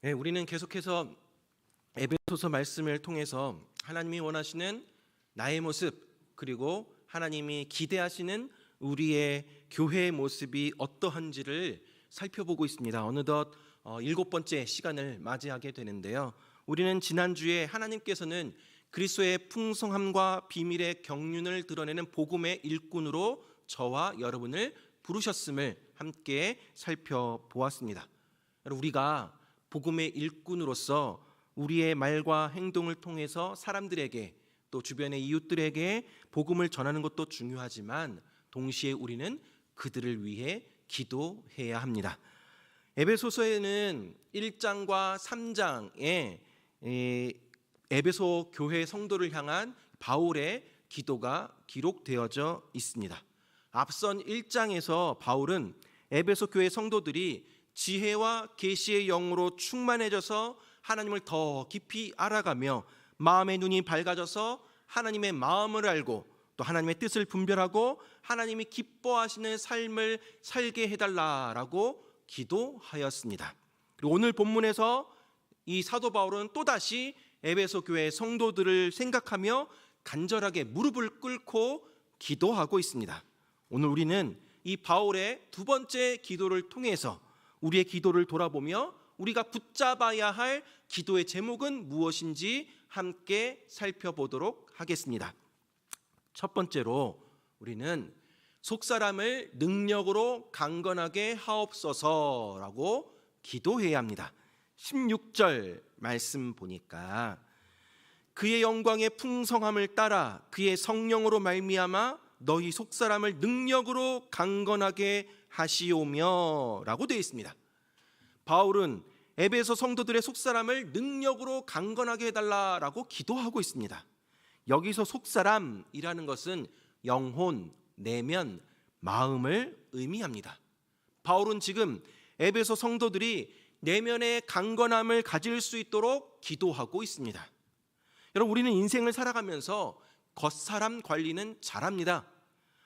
네, 우리는 계속해서 에베소서 말씀을 통해서 하나님이 원하시는 나의 모습, 그리고 하나님이 기대하시는 우리의 교회의 모습이 어떠한지를 살펴보고 있습니다. 어느덧 7번째 시간을 맞이하게 되는데요. 우리는 지난주에 하나님께서는 그리스도의 풍성함과 비밀의 경륜을 드러내는 복음의 일꾼으로 저와 여러분을 부르셨음을 함께 살펴보았습니다. 우리가 복음의 일꾼으로서 우리의 말과 행동을 통해서 사람들에게, 또 주변의 이웃들에게 복음을 전하는 것도 중요하지만 동시에 우리는 그들을 위해 기도해야 합니다. 에베소서에는 1장과 3장에 에베소 교회 성도를 향한 바울의 기도가 기록되어져 있습니다. 앞선 1장에서 바울은 에베소 교회 성도들이 지혜와 계시의 영으로 충만해져서 하나님을 더 깊이 알아가며 마음의 눈이 밝아져서 하나님의 마음을 알고 또 하나님의 뜻을 분별하고 하나님이 기뻐하시는 삶을 살게 해달라라고 기도하였습니다. 그리고 오늘 본문에서 이 사도 바울은 또다시 에베소 교회 성도들을 생각하며 간절하게 무릎을 꿇고 기도하고 있습니다. 오늘 우리는 이 바울의 두 번째 기도를 통해서 우리의 기도를 돌아보며 우리가 붙잡아야 할 기도의 제목은 무엇인지 함께 살펴보도록 하겠습니다. 첫 번째로 우리는 속사람을 능력으로 강건하게 하옵소서라고 기도해야 합니다. 16절 말씀 보니까 그의 영광의 풍성함을 따라 그의 성령으로 말미암아 너희 속사람을 능력으로 강건하게 하시오며 라고 되어 있습니다. 바울은 에베소 성도들의 속사람을 능력으로 강건하게 해달라라고 기도하고 있습니다. 여기서 속사람이라는 것은 영혼, 내면, 마음을 의미합니다. 바울은 지금 에베소 성도들이 내면의 강건함을 가질 수 있도록 기도하고 있습니다. 여러분, 우리는 인생을 살아가면서 겉사람 관리는 잘합니다.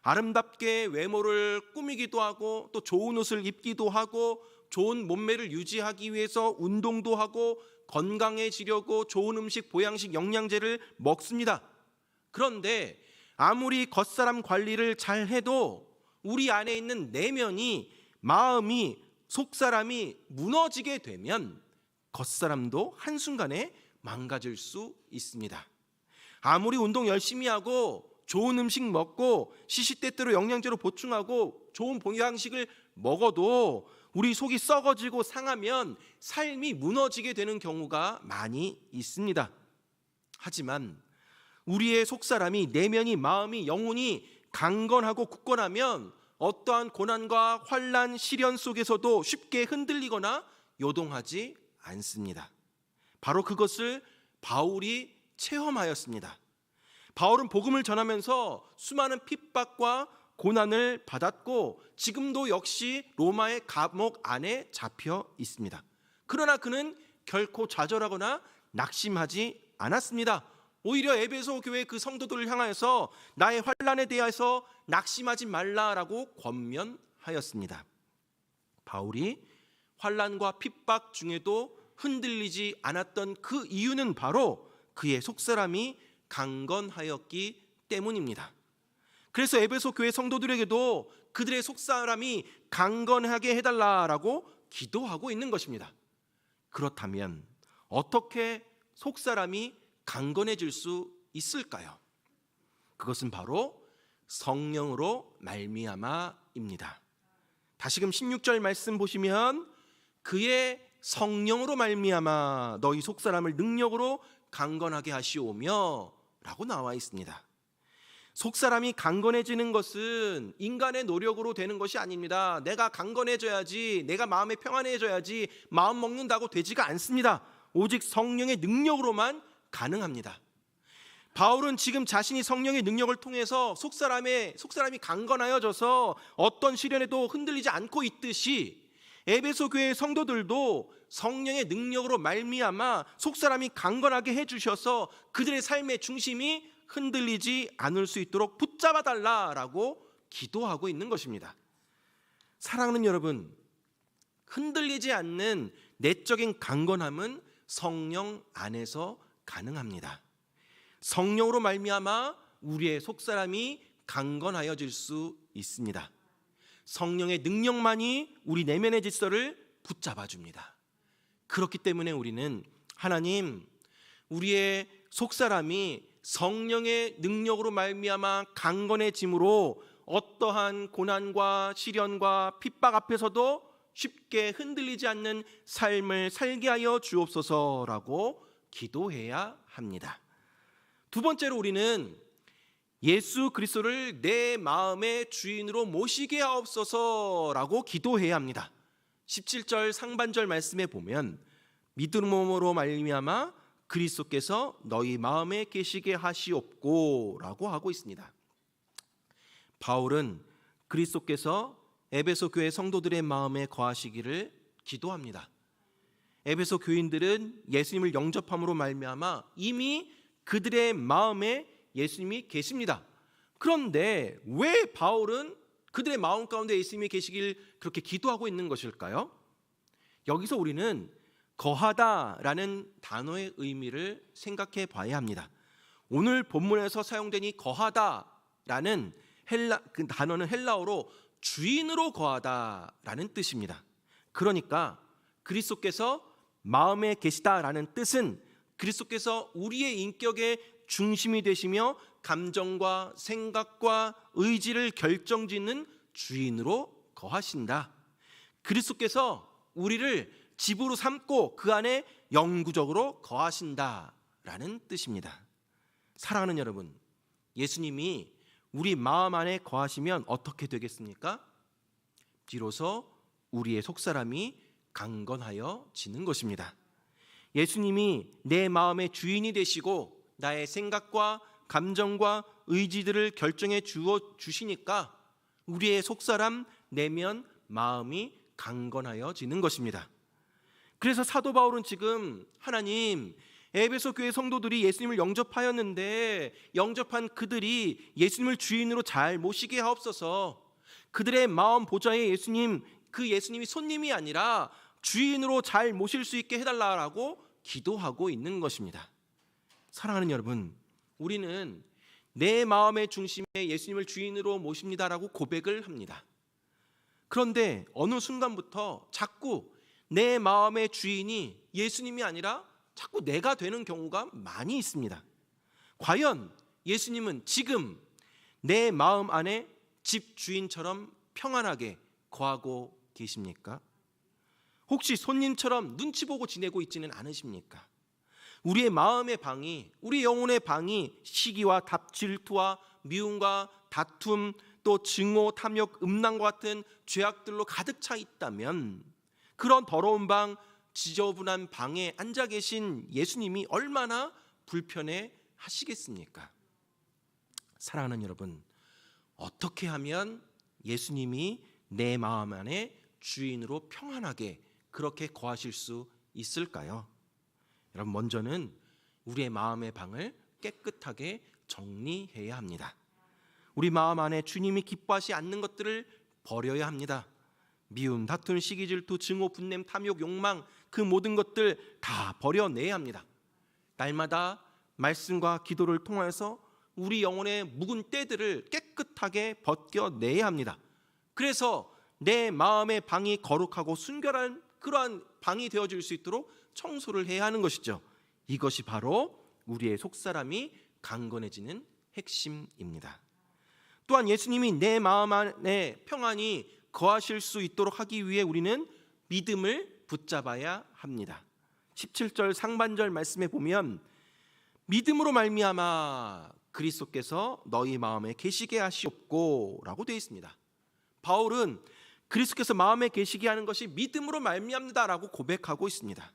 아름답게 외모를 꾸미기도 하고 또 좋은 옷을 입기도 하고 좋은 몸매를 유지하기 위해서 운동도 하고 건강해지려고 좋은 음식, 보양식, 영양제를 먹습니다. 그런데 아무리 겉사람 관리를 잘 해도 우리 안에 있는 내면이, 마음이, 속사람이 무너지게 되면 겉사람도 한순간에 망가질 수 있습니다. 아무리 운동 열심히 하고 좋은 음식 먹고 시시때때로 영양제로 보충하고 좋은 보양식을 먹어도 우리 속이 썩어지고 상하면 삶이 무너지게 되는 경우가 많이 있습니다. 하지만 우리의 속사람이, 내면이, 마음이, 영혼이 강건하고 굳건하면 어떠한 고난과 환난, 시련 속에서도 쉽게 흔들리거나 요동하지 않습니다. 바로 그것을 바울이 체험하였습니다. 바울은 복음을 전하면서 수많은 핍박과 고난을 받았고 지금도 역시 로마의 감옥 안에 잡혀 있습니다. 그러나 그는 결코 좌절하거나 낙심하지 않았습니다. 오히려 에베소 교회 그 성도들을 향하여서 나의 환난에 대해서 낙심하지 말라라고 권면하였습니다. 바울이 환난과 핍박 중에도 흔들리지 않았던 그 이유는 바로 그의 속사람이 강건하였기 때문입니다. 그래서 에베소 교회 성도들에게도 그들의 속사람이 강건하게 해달라라고 기도하고 있는 것입니다. 그렇다면 어떻게 속사람이 강건해질 수 있을까요? 그것은 바로 성령으로 말미암아입니다. 다시금 16절 말씀 보시면 그의 성령으로 말미암아 너희 속사람을 능력으로 강건하게 하시오며 라고 나와 있습니다. 속사람이 강건해지는 것은 인간의 노력으로 되는 것이 아닙니다. 내가 강건해져야지, 내가 마음에 평안해져야지 마음 먹는다고 되지가 않습니다. 오직 성령의 능력으로만 가능합니다. 바울은 지금 자신이 성령의 능력을 통해서 속사람이 강건하여져서 어떤 시련에도 흔들리지 않고 있듯이 에베소 교회의 성도들도 성령의 능력으로 말미암아 속사람이 강건하게 해주셔서 그들의 삶의 중심이 흔들리지 않을 수 있도록 붙잡아 달라라고 기도하고 있는 것입니다. 사랑하는 여러분, 흔들리지 않는 내적인 강건함은 성령 안에서 가능합니다. 성령으로 말미암아 우리의 속사람이 강건하여질 수 있습니다. 성령의 능력만이 우리 내면의 질서를 붙잡아 줍니다. 그렇기 때문에 우리는 하나님, 우리의 속사람이 성령의 능력으로 말미암아 강건해짐으로 어떠한 고난과 시련과 핍박 앞에서도 쉽게 흔들리지 않는 삶을 살게 하여 주옵소서라고 기도해야 합니다. 두 번째로 우리는 예수 그리스도를 내 마음의 주인으로 모시게 하옵소서라고 기도해야 합니다. 17절 상반절 말씀에 보면 믿음으로 말미암아 그리스도께서 너희 마음에 계시게 하시옵고라고 하고 있습니다. 바울은 그리스도께서 에베소 교회 성도들의 마음에 거하시기를 기도합니다. 에베소 교인들은 예수님을 영접함으로 말미암아 이미 그들의 마음에 예수님이 계십니다. 그런데 왜 바울은 그들의 마음 가운데 예수님이 계시길 그렇게 기도하고 있는 것일까요? 여기서 우리는 거하다라는 단어의 의미를 생각해 봐야 합니다. 오늘 본문에서 사용된 이 거하다라는 그 단어는 헬라어로 주인으로 거하다라는 뜻입니다. 그러니까 그리스도께서 마음에 계시다라는 뜻은 그리스도께서 우리의 인격의 중심이 되시며 감정과 생각과 의지를 결정짓는 주인으로 거하신다. 그리스도께서 우리를 집으로 삼고 그 안에 영구적으로 거하신다라는 뜻입니다. 사랑하는 여러분, 예수님이 우리 마음 안에 거하시면 어떻게 되겠습니까? 비로소 우리의 속사람이 강건하여지는 것입니다. 예수님이 내 마음의 주인이 되시고 나의 생각과 감정과 의지들을 결정해 주시니까 우리의 속사람 내면 마음이 강건하여지는 것입니다. 그래서 사도 바울은 지금 하나님, 에베소 교회 성도들이 예수님을 영접하였는데 영접한 그들이 예수님을 주인으로 잘 모시게 하옵소서. 그들의 마음 보좌에 예수님, 그 예수님이 손님이 아니라 주인으로 잘 모실 수 있게 해달라고 기도하고 있는 것입니다. 사랑하는 여러분, 우리는 내 마음의 중심에 예수님을 주인으로 모십니다라고 고백을 합니다. 그런데 어느 순간부터 자꾸 내 마음의 주인이 예수님이 아니라 자꾸 내가 되는 경우가 많이 있습니다. 과연 예수님은 지금 내 마음 안에 집주인처럼 평안하게 거하고 계십니까? 혹시 손님처럼 눈치 보고 지내고 있지는 않으십니까? 우리의 마음의 방이, 우리 영혼의 방이 시기와 질투와 미움과 다툼, 또 증오, 탐욕, 음란과 같은 죄악들로 가득 차 있다면 그런 더러운 방, 지저분한 방에 앉아 계신 예수님이 얼마나 불편해 하시겠습니까? 사랑하는 여러분, 어떻게 하면 예수님이 내 마음 안에 주인으로 평안하게 그렇게 거하실 수 있을까요? 여러분, 먼저는 우리의 마음의 방을 깨끗하게 정리해야 합니다. 우리 마음 안에 주님이 기뻐하지 않는 것들을 버려야 합니다. 미움, 다툼, 시기, 질투, 증오, 분냄, 탐욕, 욕망, 그 모든 것들 다 버려내야 합니다. 날마다 말씀과 기도를 통해서 우리 영혼의 묵은 때들을 깨끗하게 벗겨내야 합니다. 그래서 내 마음의 방이 거룩하고 순결한 그러한 방이 되어질 수 있도록 청소를 해야 하는 것이죠. 이것이 바로 우리의 속사람이 강건해지는 핵심입니다. 또한 예수님이 내 마음 안에 평안히 거하실 수 있도록 하기 위해 우리는 믿음을 붙잡아야 합니다. 17절 상반절 말씀에 보면 믿음으로 말미암아 그리스도께서 너희 마음에 계시게 하시옵고 라고 되어 있습니다. 바울은 그리스도께서 마음에 계시게 하는 것이 믿음으로 말미암다라고 고백하고 있습니다.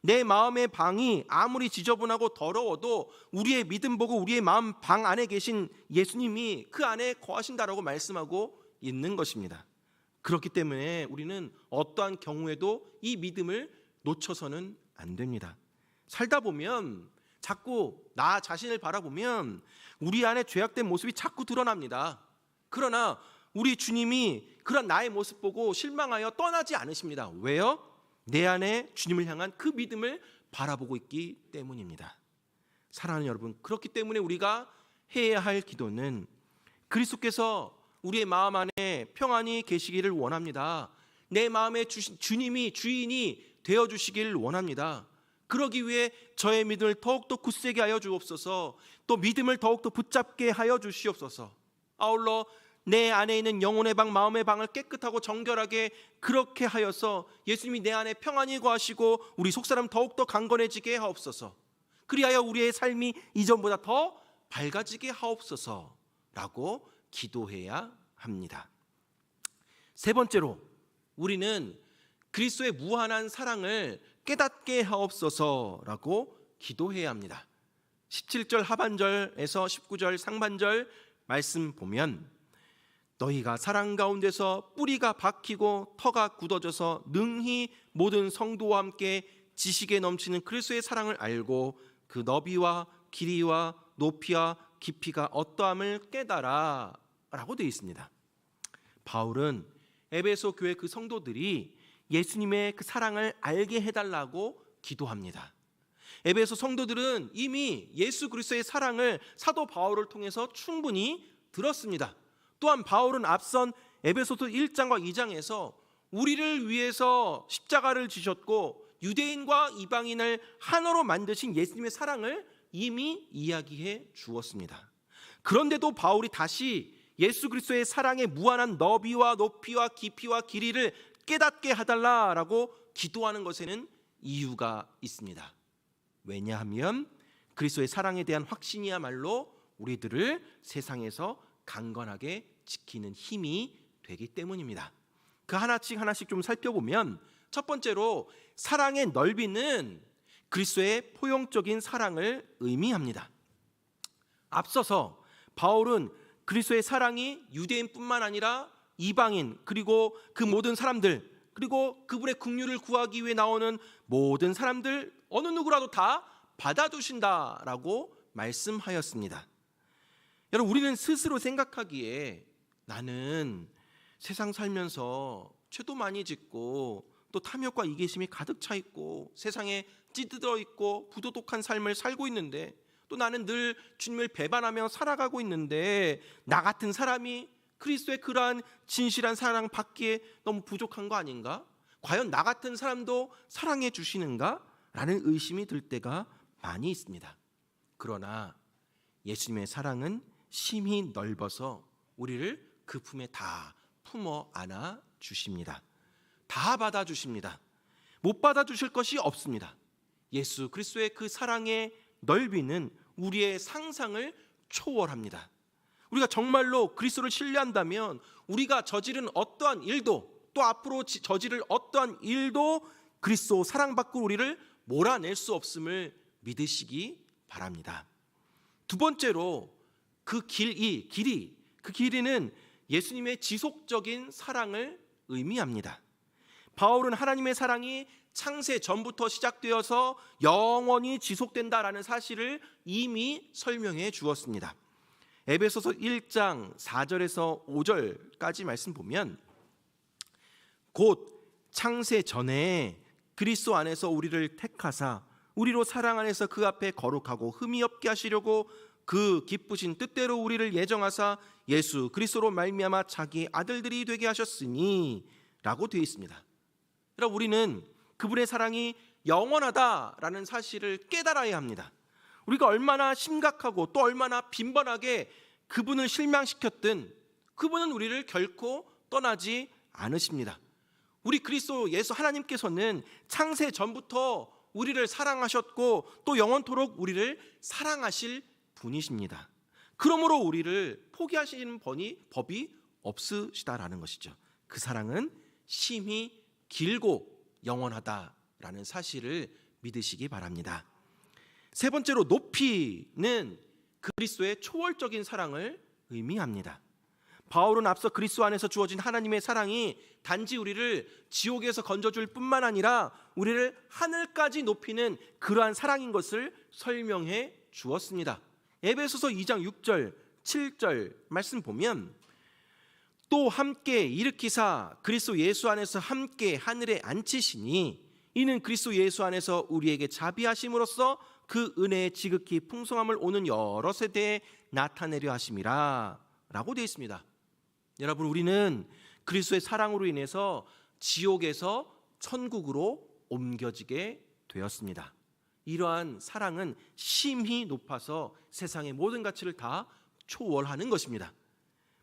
내 마음의 방이 아무리 지저분하고 더러워도 우리의 믿음 보고 우리의 마음 방 안에 계신 예수님이 그 안에 거하신다라고 말씀하고 있는 것입니다. 그렇기 때문에 우리는 어떠한 경우에도 이 믿음을 놓쳐서는 안 됩니다. 살다 보면 자꾸 나 자신을 바라보면 우리 안에 죄악된 모습이 자꾸 드러납니다. 그러나 우리 주님이 그런 나의 모습 보고 실망하여 떠나지 않으십니다. 왜요? 내 안에 주님을 향한 그 믿음을 바라보고 있기 때문입니다. 사랑하는 여러분, 그렇기 때문에 우리가 해야 할 기도는 그리스도께서 우리의 마음 안에 평안히 계시기를 원합니다. 내 마음에 주님이 주인이 되어주시길 원합니다. 그러기 위해 저의 믿음을 더욱더 굳세게 하여 주옵소서. 또 믿음을 더욱더 붙잡게 하여 주시옵소서. 아울러 내 안에 있는 영혼의 방, 마음의 방을 깨끗하고 정결하게 그렇게 하여서 예수님이 내 안에 평안히 거하시고 우리 속사람 더욱더 강건해지게 하옵소서. 그리하여 우리의 삶이 이전보다 더 밝아지게 하옵소서라고 기도해야 합니다. 세 번째로 우리는 그리스도의 무한한 사랑을 깨닫게 하옵소서라고 기도해야 합니다. 17절 하반절에서 19절 상반절 말씀 보면 너희가 사랑 가운데서 뿌리가 박히고 터가 굳어져서 능히 모든 성도와 함께 지식에 넘치는 그리스도의 사랑을 알고 그 너비와 길이와 높이와 깊이가 어떠함을 깨달아 라고 되어 있습니다. 바울은 에베소 교회 그 성도들이 예수님의 그 사랑을 알게 해달라고 기도합니다. 에베소 성도들은 이미 예수 그리스도의 사랑을 사도 바울을 통해서 충분히 들었습니다. 또한 바울은 앞선 에베소서 1장과 2장에서 우리를 위해서 십자가를 지셨고 유대인과 이방인을 하나로 만드신 예수님의 사랑을 이미 이야기해 주었습니다. 그런데도 바울이 다시 예수 그리스도의 사랑의 무한한 너비와 높이와 깊이와 길이를 깨닫게 해달라라고 기도하는 것에는 이유가 있습니다. 왜냐하면 그리스도의 사랑에 대한 확신이야말로 우리들을 세상에서 강건하게 지키는 힘이 되기 때문입니다. 그 하나씩 좀 살펴보면 첫 번째로 사랑의 넓이는 그리스도의 포용적인 사랑을 의미합니다. 앞서서 바울은 그리스도의 사랑이 유대인뿐만 아니라 이방인 그리고 그 모든 사람들 그리고 그분의 긍휼을 구하기 위해 나오는 모든 사람들 어느 누구라도 다 받아주신다라고 말씀하였습니다. 여러분, 우리는 스스로 생각하기에 나는 세상 살면서 죄도 많이 짓고 또 탐욕과 이기심이 가득 차 있고 세상에 찌들어 있고 부도덕한 삶을 살고 있는데 또 나는 늘 주님을 배반하며 살아가고 있는데 나 같은 사람이 그리스도의 그러한 진실한 사랑 받기에 너무 부족한 거 아닌가? 과연 나 같은 사람도 사랑해 주시는가? 라는 의심이 들 때가 많이 있습니다. 그러나 예수님의 사랑은 심히 넓어서 우리를 그 품에 다 품어 안아 주십니다. 다 받아 주십니다. 못 받아 주실 것이 없습니다. 예수 그리스도의 그 사랑의 넓이는 우리의 상상을 초월합니다. 우리가 정말로 그리스도를 신뢰한다면 우리가 저지른 어떠한 일도 또 앞으로 저지를 어떠한 일도 그리스도 사랑 밖으로 우리를 몰아낼 수 없음을 믿으시기 바랍니다. 두 번째로 그 길이는 예수님의 지속적인 사랑을 의미합니다. 바울은 하나님의 사랑이 창세 전부터 시작되어서 영원히 지속된다라는 사실을 이미 설명해 주었습니다. 에베소서 1장 4절에서 5절까지 말씀 보면 곧 창세 전에 그리스도 안에서 우리를 택하사 우리로 사랑 안에서 그 앞에 거룩하고 흠이 없게 하시려고 그 기쁘신 뜻대로 우리를 예정하사 예수 그리스도로 말미암아 자기 아들들이 되게 하셨으니 라고 되어 있습니다. 여러분, 우리는 그분의 사랑이 영원하다라는 사실을 깨달아야 합니다. 우리가 얼마나 심각하고 또 얼마나 빈번하게 그분을 실망시켰든 그분은 우리를 결코 떠나지 않으십니다. 우리 그리스도 예수 하나님께서는 창세 전부터 우리를 사랑하셨고 또 영원토록 우리를 사랑하실 분이십니다. 그러므로 우리를 포기하시는 법이 없으시다라는 것이죠. 그 사랑은 심히 길고 영원하다라는 사실을 믿으시기 바랍니다. 세 번째로 높이는 그리스도의 초월적인 사랑을 의미합니다. 바울은 앞서 그리스도 안에서 주어진 하나님의 사랑이 단지 우리를 지옥에서 건져줄 뿐만 아니라 우리를 하늘까지 높이는 그러한 사랑인 것을 설명해 주었습니다. 에베소서 2장 6절 7절 말씀 보면 또 함께 일으키사 그리스도 예수 안에서 함께 하늘에 앉히시니 이는 그리스도 예수 안에서 우리에게 자비하심으로써 그 은혜의 지극히 풍성함을 오는 여러 세대에 나타내려 하심이라 라고 되어 있습니다. 여러분, 우리는 그리스도의 사랑으로 인해서 지옥에서 천국으로 옮겨지게 되었습니다. 이러한 사랑은 심히 높아서 세상의 모든 가치를 다 초월하는 것입니다.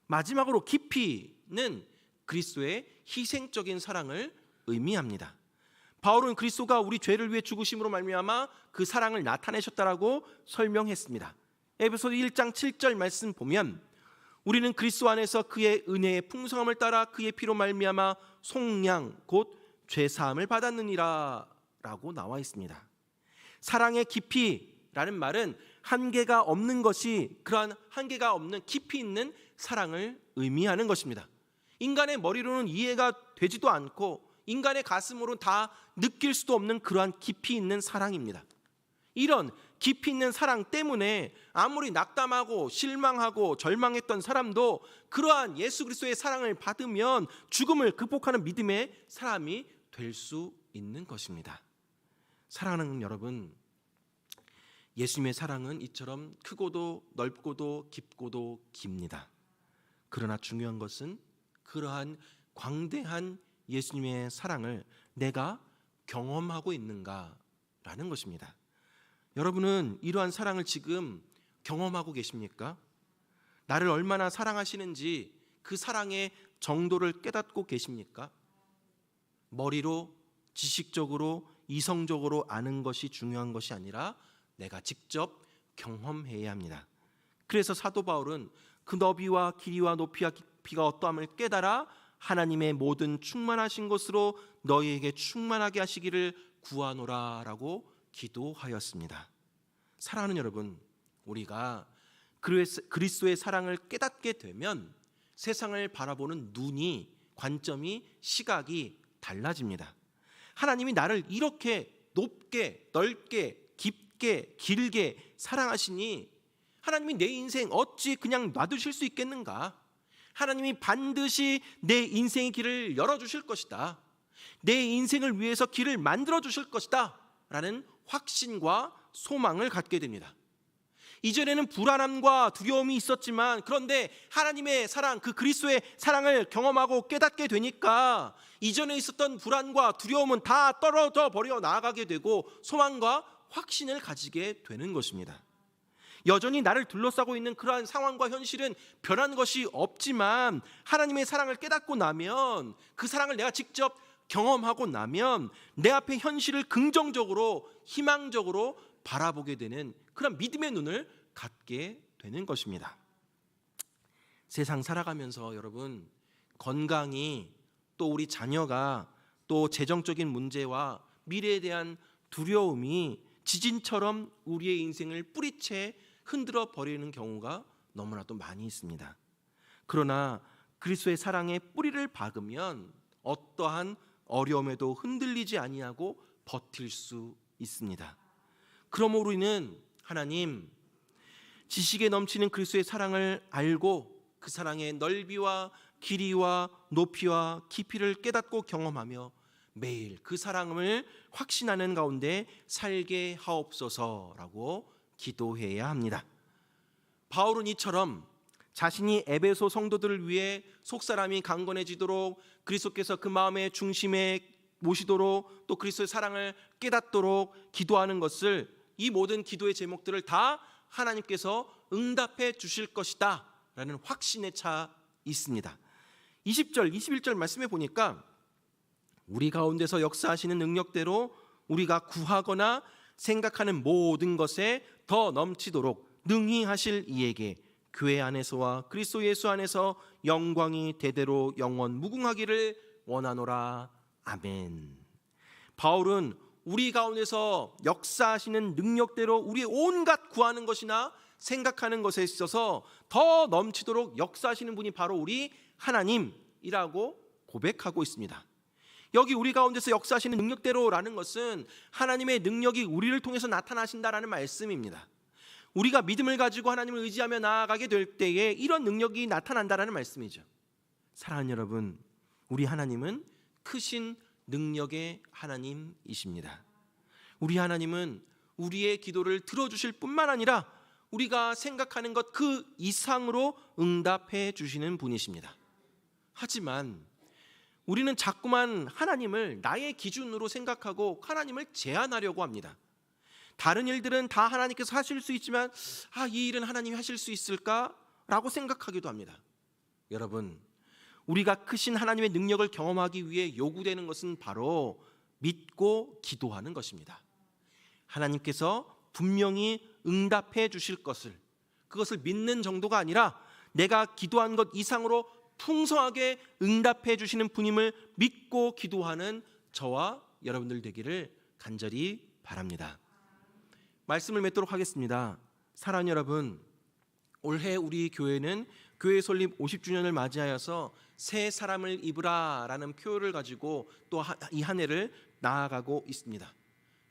마지막으로 깊이는 그리스도의 희생적인 사랑을 의미합니다. 바울은 그리스도가 우리 죄를 위해 죽으심으로 말미암아 그 사랑을 나타내셨다라고 설명했습니다. 에베소서 1장 7절 말씀 보면 우리는 그리스도 안에서 그의 은혜의 풍성함을 따라 그의 피로 말미암아 속량 곧 죄사함을 받았느니라 라고 나와 있습니다. 사랑의 깊이라는 말은 한계가 없는 것이, 그러한 한계가 없는 깊이 있는 사랑을 의미하는 것입니다. 인간의 머리로는 이해가 되지도 않고 인간의 가슴으로 다 느낄 수도 없는 그러한 깊이 있는 사랑입니다. 이런 깊이 있는 사랑 때문에 아무리 낙담하고 실망하고 절망했던 사람도 그러한 예수 그리스도의 사랑을 받으면 죽음을 극복하는 믿음의 사람이 될 수 있는 것입니다. 사랑하는 여러분, 예수님의 사랑은 이처럼 크고도 넓고도 깊고도 깁니다. 그러나 중요한 것은 그러한 광대한 예수님의 사랑을 내가 경험하고 있는가라는 것입니다. 여러분은 이러한 사랑을 지금 경험하고 계십니까? 나를 얼마나 사랑하시는지 그 사랑의 정도를 깨닫고 계십니까? 머리로, 지식적으로, 이성적으로 아는 것이 중요한 것이 아니라 내가 직접 경험해야 합니다. 그래서 사도 바울은 그 너비와 길이와 높이와 깊이가 어떠함을 깨달아 하나님의 모든 충만하신 것으로 너희에게 충만하게 하시기를 구하노라 라고 기도하였습니다. 사랑하는 여러분, 우리가 그리스도의 사랑을 깨닫게 되면 세상을 바라보는 눈이, 관점이, 시각이 달라집니다. 하나님이 나를 이렇게 높게, 넓게, 깊게, 길게 사랑하시니 하나님이 내 인생 어찌 그냥 놔두실 수 있겠는가? 하나님이 반드시 내 인생의 길을 열어주실 것이다. 내 인생을 위해서 길을 만들어 주실 것이다 라는 확신과 소망을 갖게 됩니다. 이전에는 불안함과 두려움이 있었지만 그런데 하나님의 사랑, 그 그리스도의 사랑을 경험하고 깨닫게 되니까 이전에 있었던 불안과 두려움은 다 떨어져 버려 나아가게 되고 소망과 확신을 가지게 되는 것입니다. 여전히 나를 둘러싸고 있는 그러한 상황과 현실은 변한 것이 없지만 하나님의 사랑을 깨닫고 나면, 그 사랑을 내가 직접 경험하고 나면 내 앞에 현실을 긍정적으로, 희망적으로 바라보게 되는 그런 믿음의 눈을 갖게 되는 것입니다. 세상 살아가면서 여러분, 건강이, 또 우리 자녀가, 또 재정적인 문제와 미래에 대한 두려움이 지진처럼 우리의 인생을 뿌리채 흔들어 버리는 경우가 너무나도 많이 있습니다. 그러나 그리스도의 사랑에 뿌리를 박으면 어떠한 어려움에도 흔들리지 아니하고 버틸 수 있습니다. 그러므로 우리는 하나님, 지식에 넘치는 그리스도의 사랑을 알고 그 사랑의 넓이와 길이와 높이와 깊이를 깨닫고 경험하며 매일 그 사랑을 확신하는 가운데 살게 하옵소서라고 기도해야 합니다. 바울은 이처럼 자신이 에베소 성도들을 위해 속사람이 강건해지도록, 그리스도께서 그 마음의 중심에 모시도록, 또 그리스도의 사랑을 깨닫도록 기도하는 것을, 이 모든 기도의 제목들을 다 하나님께서 응답해 주실 것이다 라는 확신에 차 있습니다. 20절, 21절 말씀해 보니까 우리 가운데서 역사하시는 능력대로 우리가 구하거나 생각하는 모든 것에 더 넘치도록 능히 하실 이에게 교회 안에서와 그리스도 예수 안에서 영광이 대대로 영원 무궁하기를 원하노라. 아멘. 바울은 우리 가운데서 역사하시는 능력대로 우리의 온갖 구하는 것이나 생각하는 것에 있어서 더 넘치도록 역사하시는 분이 바로 우리 하나님이라고 고백하고 있습니다. 여기 우리 가운데서 역사하시는 능력대로라는 것은 하나님의 능력이 우리를 통해서 나타나신다라는 말씀입니다. 우리가 믿음을 가지고 하나님을 의지하며 나아가게 될 때에 이런 능력이 나타난다라는 말씀이죠. 사랑하는 여러분, 우리 하나님은 크신 능력의 하나님이십니다. 우리 하나님은 우리의 기도를 들어주실 뿐만 아니라 우리가 생각하는 것 그 이상으로 응답해 주시는 분이십니다. 하지만 우리는 자꾸만 하나님을 나의 기준으로 생각하고 하나님을 제한하려고 합니다. 다른 일들은 다 하나님께서 하실 수 있지만 이 일은 하나님이 하실 수 있을까라고 생각하기도 합니다. 여러분, 우리가 크신 하나님의 능력을 경험하기 위해 요구되는 것은 바로 믿고 기도하는 것입니다. 하나님께서 분명히 응답해 주실 것을, 그것을 믿는 정도가 아니라 내가 기도한 것 이상으로 풍성하게 응답해 주시는 분임을 믿고 기도하는 저와 여러분들 되기를 간절히 바랍니다. 말씀을 맺도록 하겠습니다. 사랑하는 여러분, 올해 우리 교회는 교회 설립 50주년을 맞이하여서 새 사람을 입으라 라는 표어를 가지고 또 이 한 해를 나아가고 있습니다.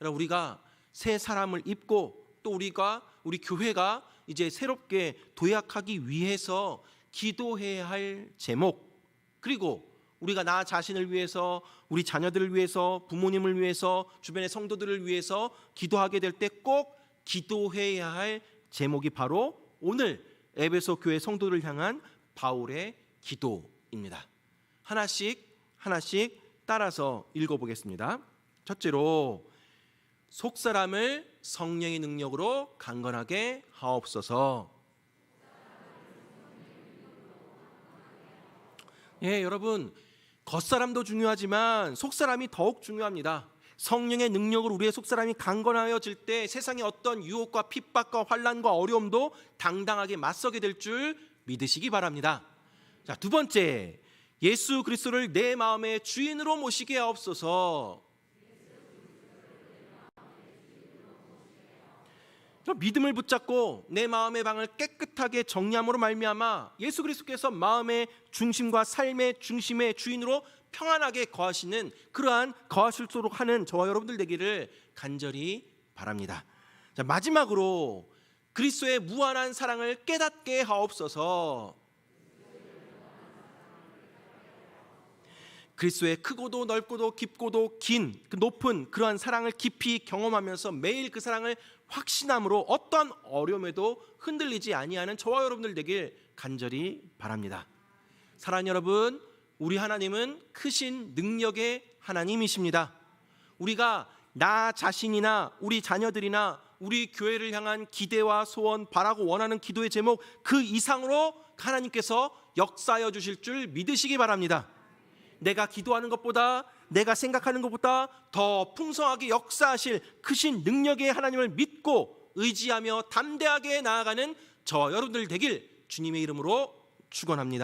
우리가 새 사람을 입고 또 우리 교회가 이제 새롭게 도약하기 위해서 기도해야 할 제목, 그리고 우리가 나 자신을 위해서, 우리 자녀들을 위해서, 부모님을 위해서, 주변의 성도들을 위해서 기도하게 될 때 꼭 기도해야 할 제목이 바로 오늘 에베소 교회 성도를 향한 바울의 기도입니다. 하나씩 따라서 읽어보겠습니다. 첫째로, 속사람을 성령의 능력으로 강건하게 하옵소서. 여러분, 겉사람도 중요하지만 속사람이 더욱 중요합니다. 성령의 능력으로 우리의 속사람이 강건하여질 때 세상의 어떤 유혹과 핍박과 환난과 어려움도 당당하게 맞서게 될 줄 믿으시기 바랍니다. 자, 두 번째, 예수 그리스도를 내 마음의 주인으로 모시게 하옵소서. 믿음을 붙잡고 내 마음의 방을 깨끗하게 정리함으로 말미암아 예수 그리스도께서 마음의 중심과 삶의 중심의 주인으로 평안하게 거하시는, 그러한 거하실수록 하는 저와 여러분들 되기를 간절히 바랍니다. 자, 마지막으로 그리스도의 무한한 사랑을 깨닫게 하옵소서. 그리스도의 크고도 넓고도 깊고도 긴 그 높은 그러한 사랑을 깊이 경험하면서 매일 그 사랑을 확신함으로 어떤 어려움에도 흔들리지 아니하는 저와 여러분들 되길 간절히 바랍니다. 사랑하는 여러분, 우리 하나님은 크신 능력의 하나님이십니다. 우리가 나 자신이나 우리 자녀들이나 우리 교회를 향한 기대와 소원, 바라고 원하는 기도의 제목 그 이상으로 하나님께서 역사하여 주실 줄 믿으시기 바랍니다. 내가 기도하는 것보다, 내가 생각하는 것보다 더 풍성하게 역사하실 크신 능력의 하나님을 믿고 의지하며 담대하게 나아가는 저와 여러분들 되길 주님의 이름으로 축원합니다.